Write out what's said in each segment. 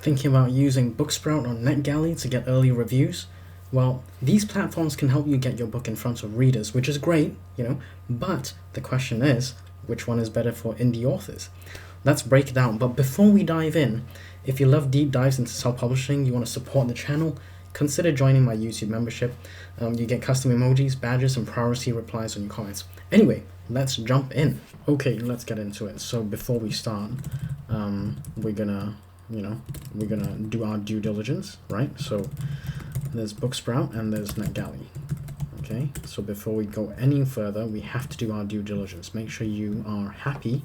Thinking about using Booksprout or NetGalley to get early reviews? Well, these platforms can help you get your book in front of readers, which is great, but the question is, which one is better for indie authors? Let's break it down, but before we dive in, if you love deep dives into self-publishing, you want to support the channel, consider joining my YouTube membership. You get custom emojis, badges, and priority replies on your comments. Anyway, let's jump in. Okay, let's get into it. So before we start, we're gonna do our due diligence, right? So there's Booksprout and there's NetGalley. Okay, so before we go any further, we have to do our due diligence. Make sure you are happy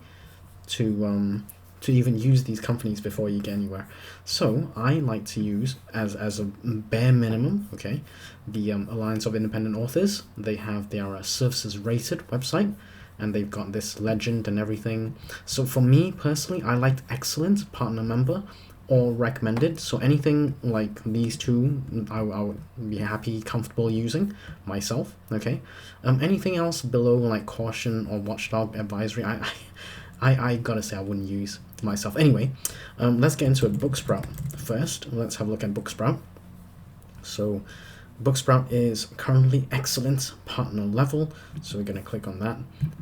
to even use these companies before you get anywhere. So I like to use as a bare minimum, okay, the Alliance of Independent Authors. They are a services rated website, and they've got this legend and everything. So for me personally, I liked excellent, partner member, or recommended. So anything like these two, I would be happy, comfortable using myself. Okay, anything else below like caution or watchdog advisory, I gotta say I wouldn't use myself. Anyway, let's get into it. Booksprout first. Let's have a look at Booksprout. So Booksprout is currently excellent partner level, so we're going to click on that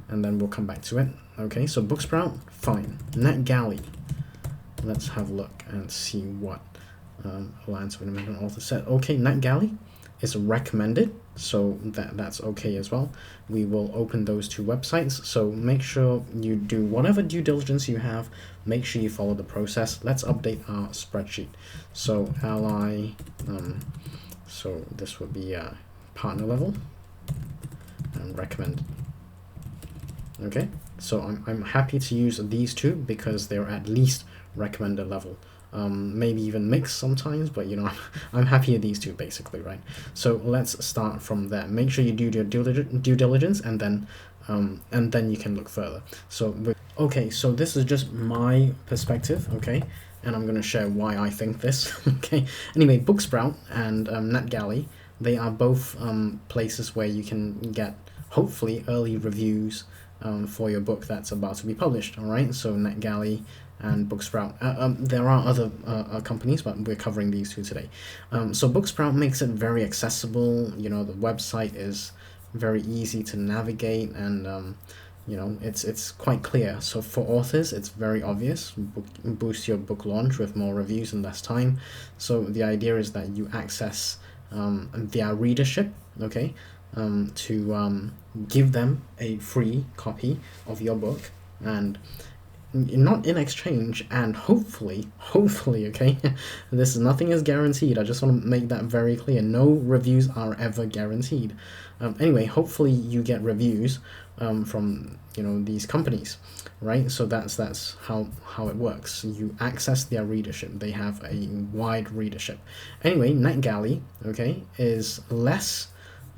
and then we'll come back to it. Okay, so Booksprout, fine. NetGalley, let's have a look and see what Alliance of Independent Authors said. Okay, NetGalley is recommended, so that's okay as well. We will open those two websites, so make sure you do whatever due diligence you have. Make sure you follow the process. Let's update our spreadsheet. So ally, so this would be partner level and recommended. Okay, so I'm happy to use these two because they're at least recommended level. Maybe even mixed sometimes, but I'm happy with these two basically, right? So let's start from there. Make sure you do your due diligence, and then you can look further. So okay, so this is just my perspective, okay, and I'm gonna share why I think this. Okay, anyway, Booksprout and NetGalley, they are both places where you can get hopefully early reviews for your book that's about to be published. All right, so NetGalley and Booksprout. There are other companies, but we're covering these two today. So Booksprout makes it very accessible. The website is very easy to navigate, and it's quite clear. So for authors, it's very obvious. Boost your book launch with more reviews in less time. So the idea is that you access their readership, okay, to give them a free copy of your book, and not in exchange, and hopefully, okay, nothing is guaranteed. I just want to make that very clear. No reviews are ever guaranteed. Anyway, hopefully you get reviews from these companies, right? So that's how it works. You access their readership. They have a wide readership. Anyway, NetGalley, okay, is less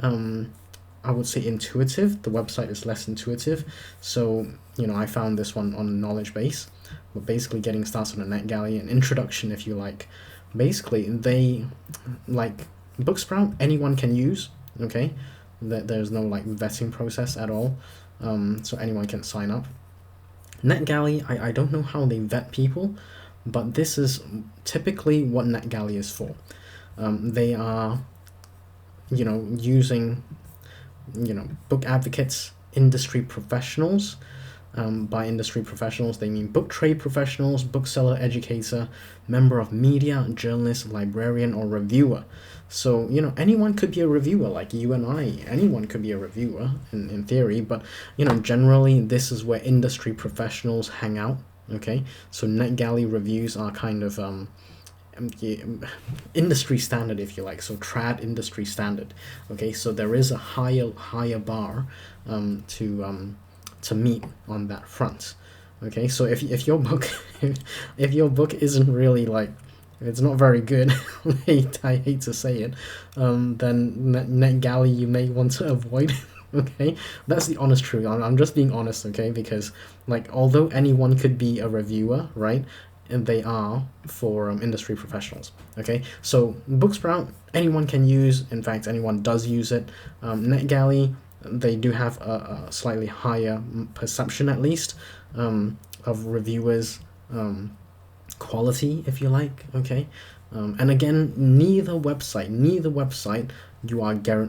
I would say intuitive. The website is less intuitive. So, I found this one on knowledge base. But basically getting started on NetGalley, an introduction if you like. Basically, they, like Booksprout, anyone can use, okay? There's no like vetting process at all. So anyone can sign up. NetGalley, I don't know how they vet people, but this is typically what NetGalley is for. They are, using book advocates, industry professionals. By industry professionals, they mean book trade professionals, bookseller, educator, member of media, journalist, librarian, or reviewer. So, anyone could be a reviewer, like you and I. Anyone could be a reviewer, in theory, but, generally, this is where industry professionals hang out, okay? So NetGalley reviews are kind of industry standard, if you like, so trad industry standard, okay? So there is a higher bar to meet on that front, okay? So if your book if your book isn't really like, it's not very good, I hate to say it, then NetGalley you may want to avoid. Okay, that's the honest truth. I'm just being honest, okay? Because like, although anyone could be a reviewer, right, and they are for industry professionals, okay? So Booksprout, anyone can use. In fact, anyone does use it. NetGalley, they do have a slightly higher perception, at least, of reviewers quality, if you like. Okay, and again, neither website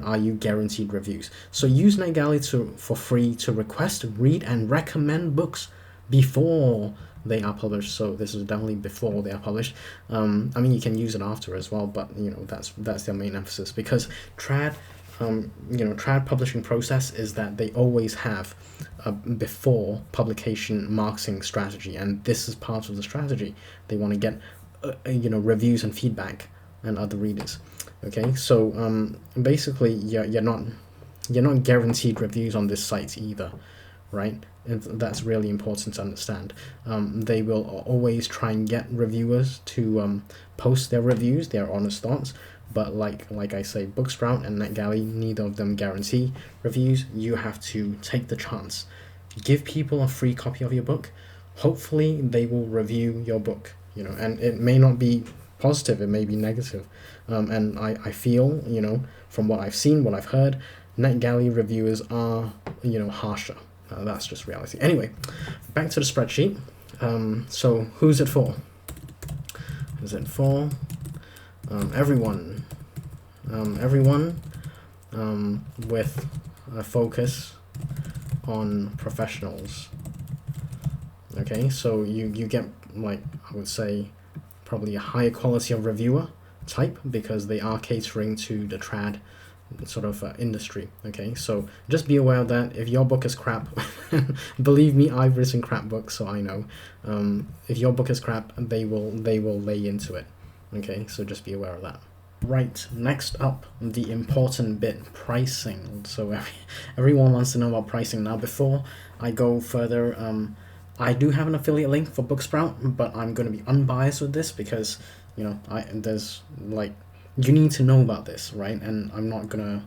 are you guaranteed reviews. So use NetGalley for free to request, read, and recommend books before they are published. So this is definitely before they are published. I mean, you can use it after as well, but you know, that's their main emphasis, because trad publishing process is that they always have a before publication marketing strategy, and this is part of the strategy. They want to get reviews and feedback and other readers. Okay, so basically you're not guaranteed reviews on this site either, right? And that's really important to understand. They will always try and get reviewers to post their reviews, their honest thoughts, but like I say, Booksprout and NetGalley, neither of them guarantee reviews. You have to take the chance. Give people a free copy of your book. Hopefully they will review your book, and it may not be positive, it may be negative. And I feel, from what I've seen, what I've heard, NetGalley reviewers are, harsher. That's just reality. Anyway, back to the spreadsheet. So who's it for? Is it for everyone? Everyone with a focus on professionals. Okay, so you get, like, I would say, probably a higher quality of reviewer type, because they are catering to the trad sort of industry. Okay, so just be aware of that. If your book is crap, believe me, I've written crap books, so I know. If your book is crap, they will lay into it. Okay, so just be aware of that. Right, next up, the important bit, pricing. So everyone wants to know about pricing. Now, before I go further, I do have an affiliate link for Booksprout, but I'm going to be unbiased with this because, there's, like, you need to know about this, right? And I'm not going to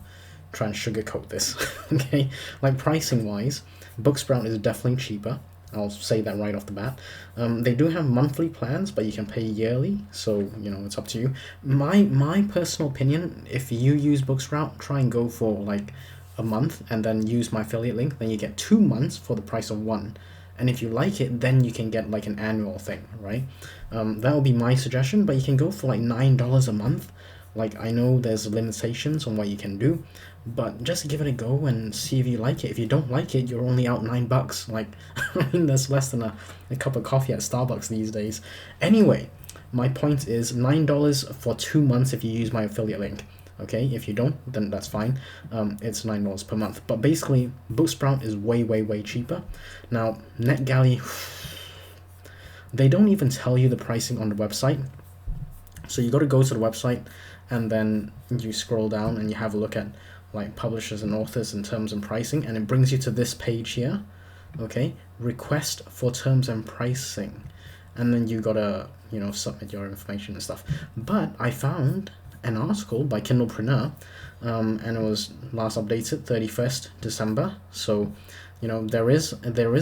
try and sugarcoat this, okay? Like, pricing-wise, Booksprout is definitely cheaper. I'll say that right off the bat. They do have monthly plans, but you can pay yearly, so, it's up to you. My personal opinion, if you use Booksprout, try and go for, like, a month, and then use my affiliate link, then you get 2 months for the price of one. And if you like it, then you can get, like, an annual thing, right? That would be my suggestion, but you can go for, like, $9 a month. Like, I know there's limitations on what you can do, but just give it a go and see if you like it. If you don't like it, you're only out $9. Like, I mean, that's less than a cup of coffee at Starbucks these days. Anyway, my point is $9 for 2 months if you use my affiliate link. Okay, if you don't, then that's fine. It's $9 per month. But basically, Booksprout is way, way, way cheaper. Now, NetGalley, they don't even tell you the pricing on the website. So you got to go to the website, and then you scroll down and you have a look at, like, publishers and authors and terms and pricing, and it brings you to this page here. Okay, request for terms and pricing, and then you gotta submit your information and stuff. But I found an article by Kindlepreneur, and it was last updated 31st December. So there is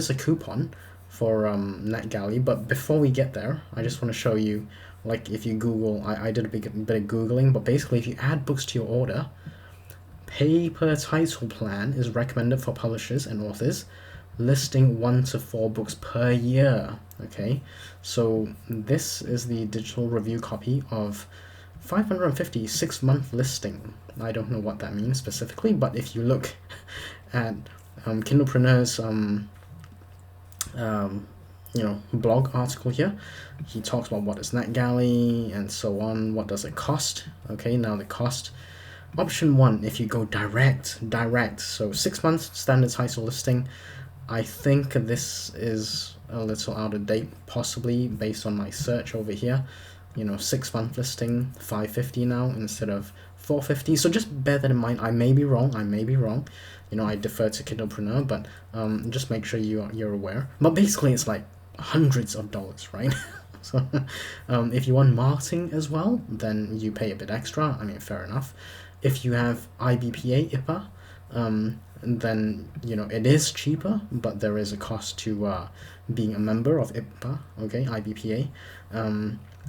a coupon for NetGalley. But before we get there, I just want to show you, like, if you Google, I did a bit of Googling, but basically if you add books to your order, pay per title plan is recommended for publishers and authors listing 1 to 4 books per year. Okay, so this is the digital review copy of 550 6-month listing. I don't know what that means specifically, but if you look at Kindlepreneur's blog article here, he talks about what is NetGalley and so on. What does it cost? Okay, now the cost. Option 1, if you go direct, so 6 months standard title listing. I think this is a little out of date, possibly based on my search over here. 6-month listing, $550 now instead of $450. So just bear that in mind. I may be wrong. I defer to Kindlepreneur, but just make sure you're aware. But basically, it's like hundreds of dollars, right? So if you want marketing as well, then you pay a bit extra. I mean, fair enough. If you have IBPA IPA, then it is cheaper, but there is a cost to being a member of IPA, okay, IBPA.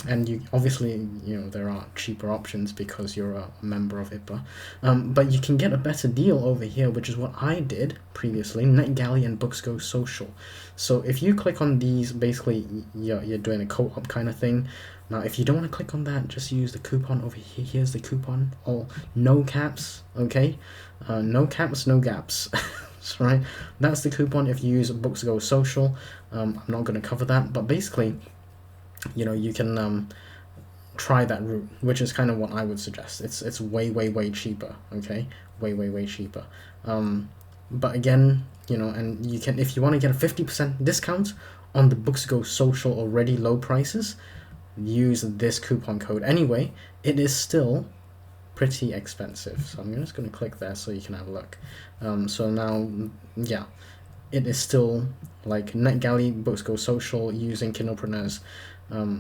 and you obviously, there are cheaper options because you're a member of IPA, but you can get a better deal over here, which is what I did previously, NetGalley and Books Go Social. So if you click on these, basically you're doing a co-op kind of thing. Now if you don't want to click on that, just use the coupon over here. Here's the coupon, all no caps, okay? No caps, no gaps. That's right, that's the coupon if you use Books Go Social. I'm not going to cover that, but basically, you can try that route, which is kind of what I would suggest. It's way cheaper, okay? Way cheaper. But again, and you can, if you want to get a 50% discount on the Books Go Social already low prices, use this coupon code. Anyway, it is still pretty expensive, so I'm just going to click there so you can have a look. So now, yeah, it is still like NetGalley, Books Go Social, using Kindlepreneurs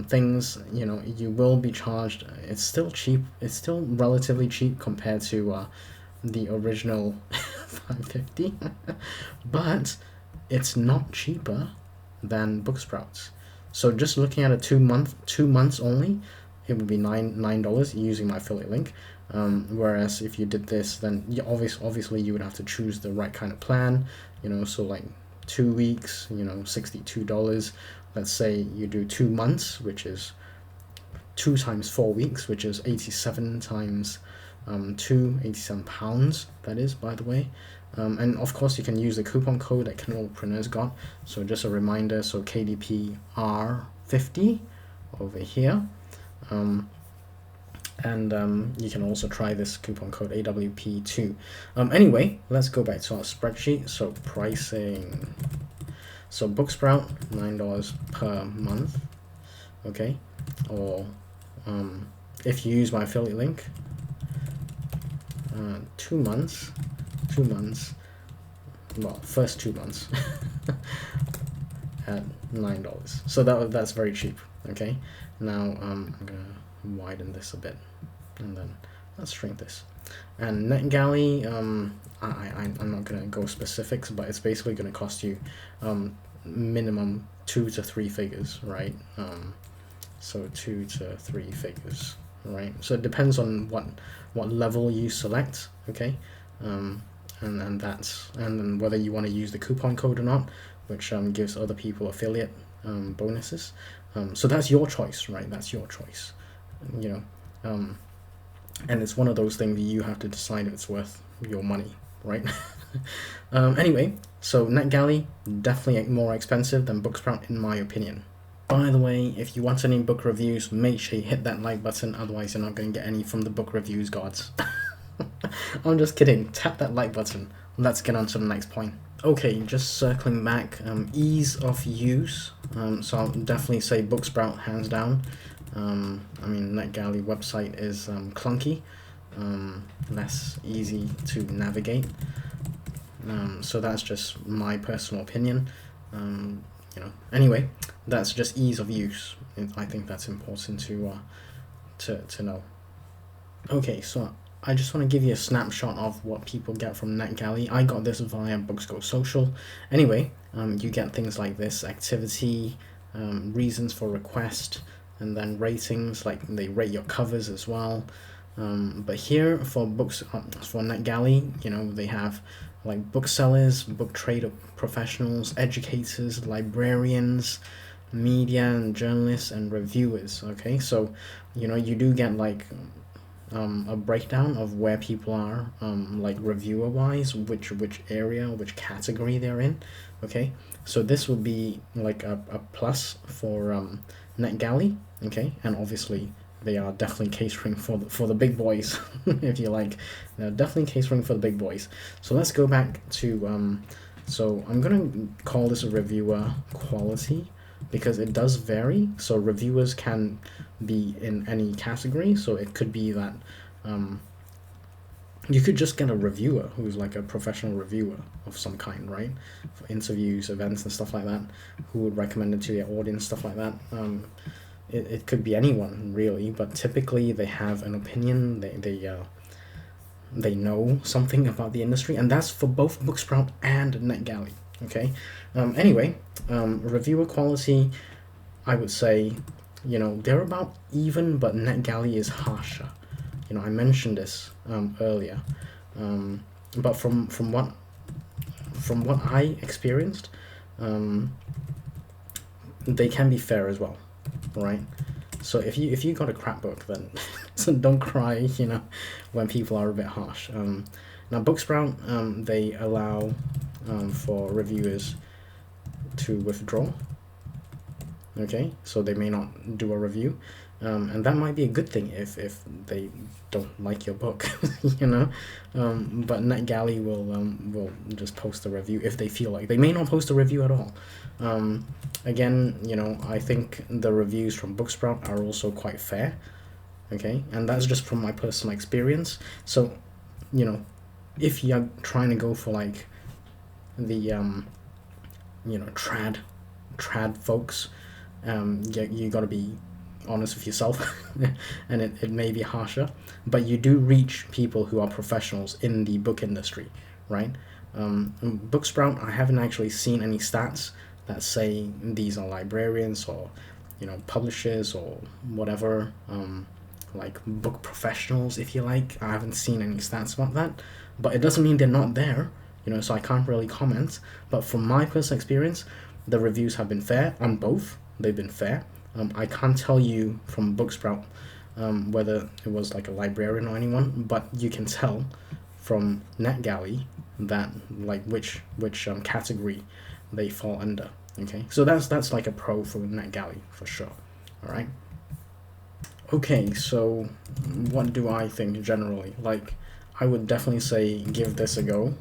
things, you will be charged. It's still cheap. It's still relatively cheap compared to the original $5.50, but it's not cheaper than Booksprout. So just looking at a 2 months only, it would be $9 using my affiliate link. Whereas if you did this, then obviously you would have to choose the right kind of plan. So like 2 weeks, $62. Let's say you do 2 months, which is 2 times 4 weeks, which is 87 times 87 pounds, that is, by the way. And of course you can use the coupon code that Kindlepreneurs got. So just a reminder, so KDPR50 over here. And you can also try this coupon code AWP2. Anyway, let's go back to our spreadsheet. So pricing. So Booksprout, $9 per month, okay? Or if you use my affiliate link, 2 months, well, first 2 months at $9. So that's very cheap, okay? Now I'm gonna widen this a bit, and then let's shrink this. And NetGalley, I'm not gonna go specifics, but it's basically gonna cost you minimum 2 to 3 figures, right? So 2 to 3 figures, right? So it depends on what level you select, okay? And then whether you want to use the coupon code or not, which gives other people affiliate bonuses. So that's your choice, right? That's your choice, and it's one of those things that you have to decide if it's worth your money, right? Anyway, so NetGalley, definitely more expensive than Booksprout in my opinion. By the way, if you want any book reviews, make sure you hit that like button, otherwise you're not going to get any from the book reviews gods. I'm just kidding, tap that like button. Let's get on to the next point. Okay, just circling back, ease of use. So I'll definitely say Booksprout hands down. I mean, NetGalley website is clunky, less easy to navigate. So that's just my personal opinion. Anyway, that's just ease of use. I think that's important to know. Okay, so I just want to give you a snapshot of what people get from NetGalley. I got this via Books Go Social. Anyway, you get things like this: activity, reasons for request, and then ratings, like they rate your covers as well. But here for for NetGalley, they have like booksellers, book trade professionals, educators, librarians, media and journalists, and reviewers. Okay, so you do get like a breakdown of where people are, like reviewer wise, which area, which category they're in. Okay, so this would be like a plus for NetGalley. Okay, and obviously they are definitely catering for the big boys. If you like, they're definitely catering for the big boys. So let's go back to so I'm gonna call this a reviewer quality, because it does vary. So reviewers can be in any category. So it could be that you could just get a reviewer who's like a professional reviewer of some kind, right? For interviews, events, and stuff like that, who would recommend it to their audience, stuff like that. It could be anyone really, but typically they have an opinion. They know something about the industry, and that's for both Booksprout and NetGalley. Okay. Anyway, reviewer quality, I would say you know, they're about even, but NetGalley is harsher. You know, I mentioned this earlier, but from what I experienced, they can be fair as well, right? So if you got a crap book, then so don't cry, you know, when people are a bit harsh. Now Booksprout, they allow for reviewers to withdraw. Okay, so they may not do a review, and that might be a good thing if they don't like your book, you know. But NetGalley will just post a review if they feel like. They may not post a review at all. Again, you know, I think the reviews from Booksprout are also quite fair. Okay, and that's just from my personal experience. So, you know, if you're trying to go for like the you know, trad folks, you got to be honest with yourself, and it may be harsher, but you do reach people who are professionals in the book industry, right? Booksprout, I haven't actually seen any stats that say these are librarians or, you know, publishers or whatever, like book professionals, if you like. I haven't seen any stats about that, but it doesn't mean they're not there, you know, so I can't really comment. But from my personal experience, the reviews have been fair on both. They've been fair. I can't tell you from Booksprout whether it was like a librarian or anyone, but you can tell from NetGalley that like which category they fall under. Okay, so that's like a pro for NetGalley for sure. All right. Okay, so what do I think generally? Like, I would definitely say give this a go.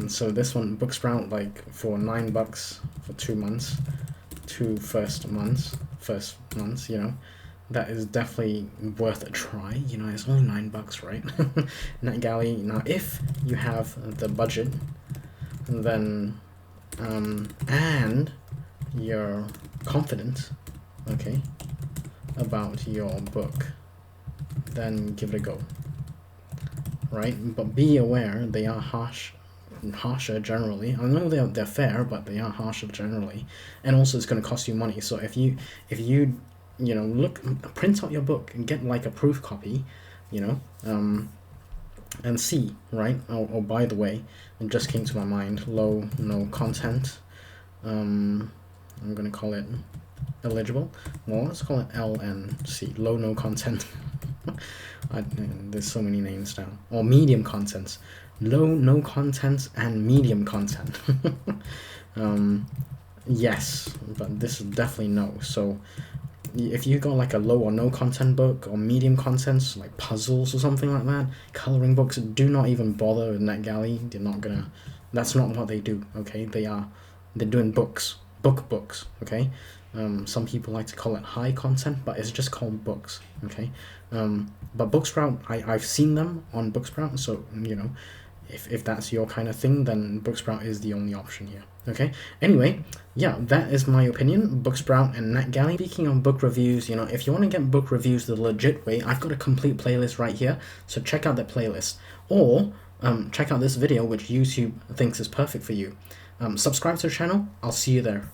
So this one, Booksprout, like for $9 for 2 months, first months, you know, that is definitely worth a try. You know, it's only $9, right? NetGalley. Now, if you have the budget, then and you're confident, okay, about your book, then give it a go. Right, but be aware they are harsher generally. I know they're fair, but they are harsher generally, and also it's going to cost you money. So if you you know, print out your book and get like a proof copy, you know, and see, right? Oh, by the way, it just came to my mind. No content. I'm gonna call it eligible. Well, let's call it LNC. Low no content. There's so many names now. Or medium contents. Low no content and medium content. Yes, but this is definitely no. So if you got like a low or no content book or medium contents, like puzzles or something like that, coloring books, do not even bother with NetGalley. They're not gonna. That's not what they do. Okay, they're doing books, books. Okay, some people like to call it high content, but it's just called books. Okay, but Booksprout, I've seen them on Booksprout, so you know, if that's your kind of thing, then Booksprout is the only option here. Okay, anyway, yeah, that is my opinion. Booksprout and NetGalley. Speaking of book reviews, you know, if you want to get book reviews the legit way, I've got a complete playlist right here, so check out that playlist, or check out this video which YouTube thinks is perfect for you. Subscribe to the channel. I'll see you there.